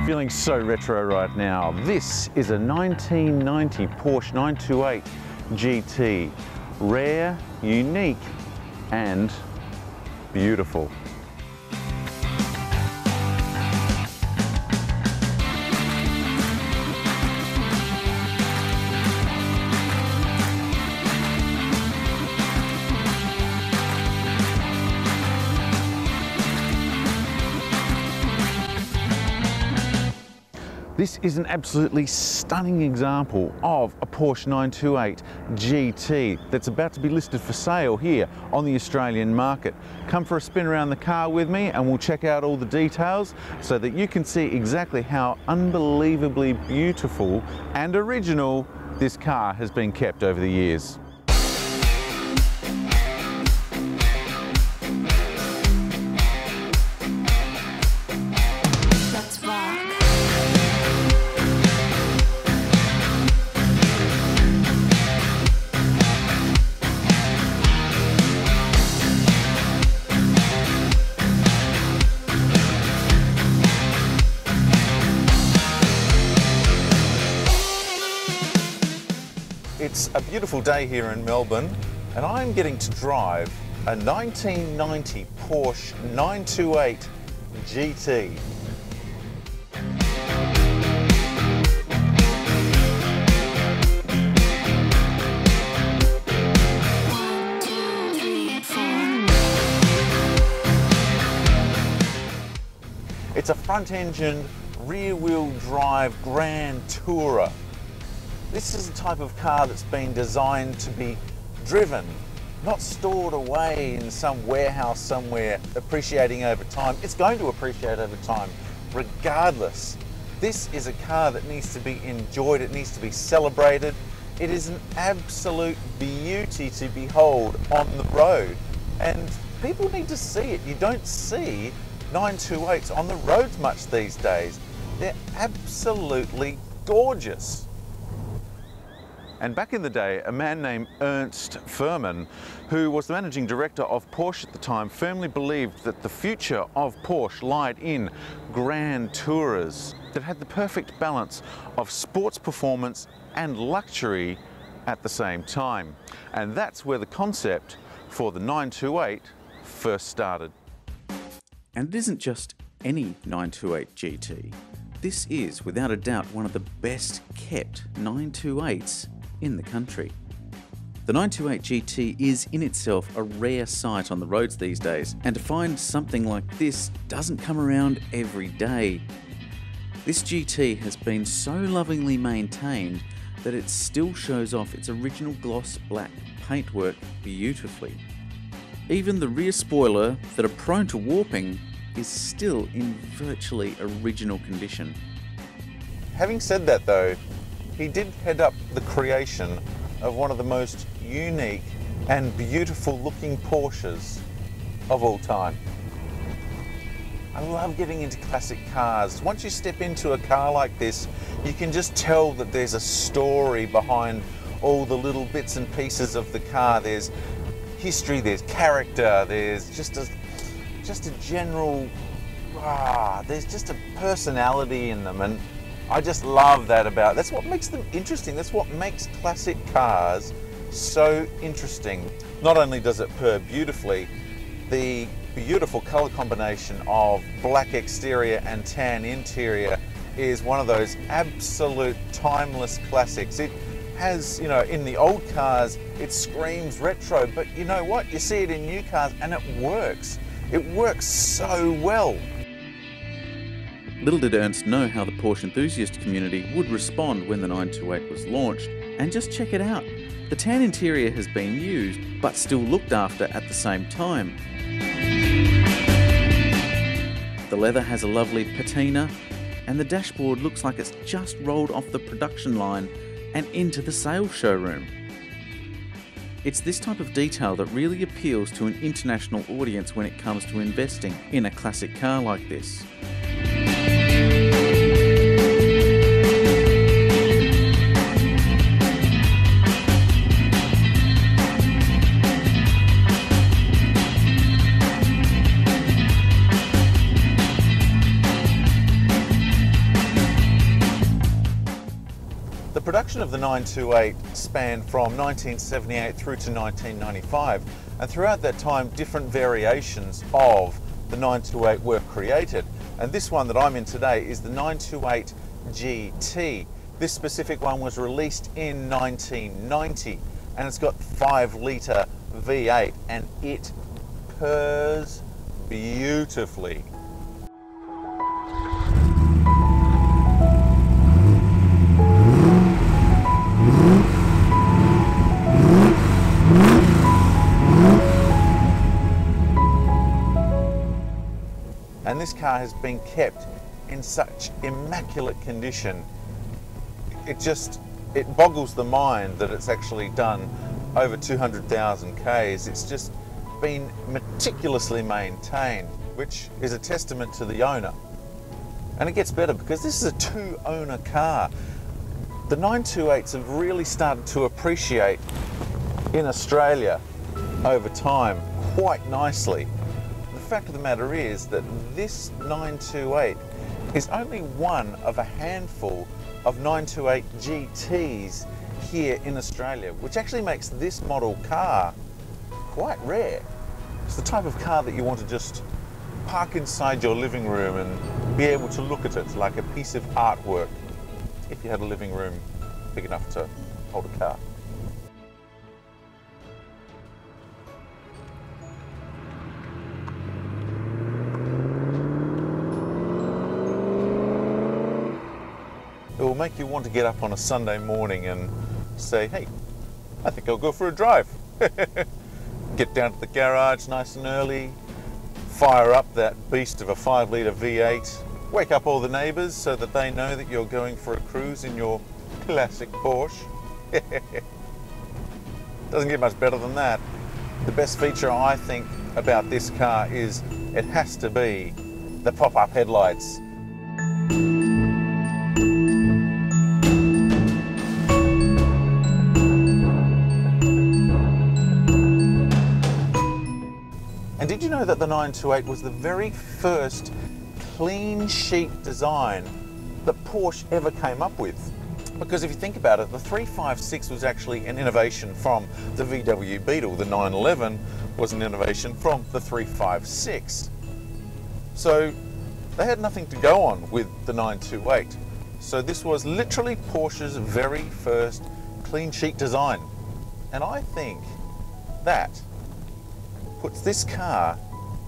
Feeling so retro right now. This is a 1990 Porsche 928 GT. Rare, unique, and beautiful. This is an absolutely stunning example of a Porsche 928 GT that's about to be listed for sale here on the Australian market. Come for a spin around the car with me and we'll check out all the details so that you can see exactly how unbelievably beautiful and original this car has been kept over the years. It's a beautiful day here in Melbourne and I'm getting to drive a 1990 Porsche 928 GT. It's a front-engined, rear-wheel drive Grand Tourer. This is the type of car that's been designed to be driven, not stored away in some warehouse somewhere, appreciating over time. It's going to appreciate over time, regardless. This is a car that needs to be enjoyed, it needs to be celebrated. It is an absolute beauty to behold on the road, and people need to see it. You don't see 928s on the roads much these days. They're absolutely gorgeous. And back in the day, a man named Ernst Fuhrmann, who was the managing director of Porsche at the time, firmly believed that the future of Porsche lied in Grand Tourers that had the perfect balance of sports performance and luxury at the same time. And that's where the concept for the 928 first started. And it isn't just any 928 GT. This is, without a doubt, one of the best kept 928s in the country. The 928 GT is in itself a rare sight on the roads these days, and to find something like this doesn't come around every day. This GT has been so lovingly maintained that it still shows off its original gloss black paintwork beautifully. Even the rear spoiler, that are prone to warping, is still in virtually original condition. Having said that though, he did head up the creation of one of the most unique and beautiful looking Porsches of all time. I love getting into classic cars. Once you step into a car like this, you can just tell that there's a story behind all the little bits and pieces of the car. There's history, there's character, there's just a general, there's just a personality in them, and I just love that that's what makes them interesting. That's what makes classic cars so interesting. Not only does it purr beautifully, the beautiful color combination of black exterior and tan interior is one of those absolute timeless classics. It has, you know, in the old cars, it screams retro, but you know what? You see it in new cars and it works. It works so well. Little did Ernst know how the Porsche enthusiast community would respond when the 928 was launched. And just check it out. The tan interior has been used, but still looked after at the same time. The leather has a lovely patina, and the dashboard looks like it's just rolled off the production line and into the sales showroom. It's this type of detail that really appeals to an international audience when it comes to investing in a classic car like this. production of the 928 spanned from 1978 through to 1995, and throughout that time different variations of the 928 were created. And this one that I'm in today is the 928 GT. This specific one was released in 1990, and it's got 5-litre V8, and it purrs beautifully. And this car has been kept in such immaculate condition. It boggles the mind that it's actually done over 200,000 Ks. It's just been meticulously maintained, which is a testament to the owner. And it gets better because this is a 2-owner car. The 928s have really started to appreciate in Australia over time quite nicely. The fact of the matter is that this 928 is only one of a handful of 928 GTs here in Australia, which actually makes this model car quite rare. It's the type of car that you want to just park inside your living room and be able to look at it like a piece of artwork, if you had a living room big enough to hold a car. It will make you want to get up on a Sunday morning and say, hey, I think I'll go for a drive. Get down to the garage nice and early, fire up that beast of a 5-litre V8, wake up all the neighbours so that they know that you're going for a cruise in your classic Porsche. Doesn't get much better than that. The best feature I think about this car is it has to be the pop-up headlights. And did you know that the 928 was the very first clean sheet design that Porsche ever came up with? Because if you think about it, the 356 was actually an innovation from the VW Beetle. The 911 was an innovation from the 356. So they had nothing to go on with the 928. So this was literally Porsche's very first clean sheet design. And I think that puts this car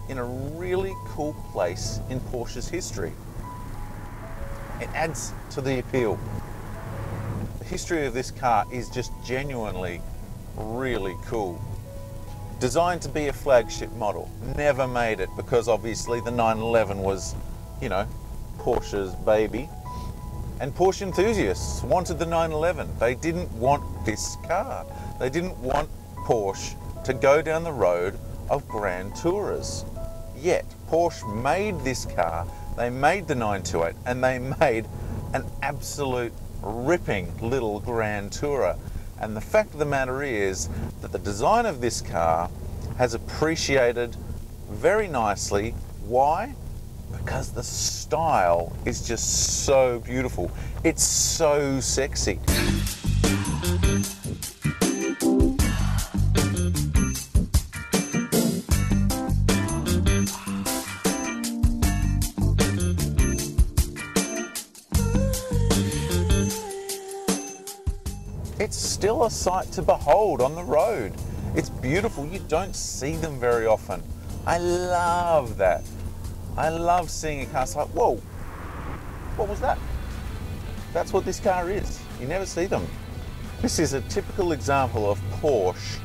in a really cool place in Porsche's history. It adds to the appeal. The history of this car is just genuinely really cool. Designed to be a flagship model, never made it because obviously the 911 was, you know, Porsche's baby. And Porsche enthusiasts wanted the 911. They didn't want this car. They didn't want Porsche to go down the road of Grand Tourers. Yet Porsche made this car, they made the 928, and they made an absolute ripping little Grand Tourer. And the fact of the matter is that the design of this car has appreciated very nicely. Why? Because the style is just so beautiful. It's so sexy. It's still a sight to behold on the road. It's beautiful. You don't see them very often. I love that. I love seeing a car. It's like, whoa, what was that? That's what this car is. You never see them. This is a typical example of Porsche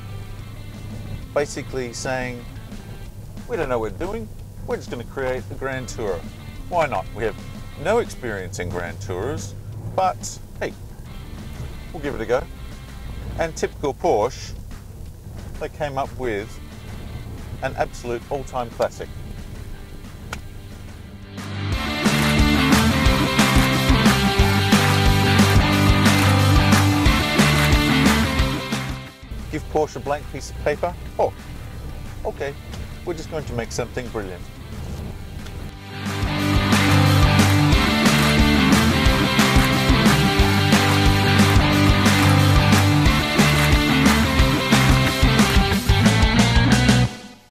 basically saying, we don't know what we're doing. We're just going to create the Grand Tourer. Why not? We have no experience in Grand Tourers, but hey, we'll give it a go. And typical Porsche, they came up with an absolute all-time classic. Give Porsche a blank piece of paper? Oh, okay, we're just going to make something brilliant.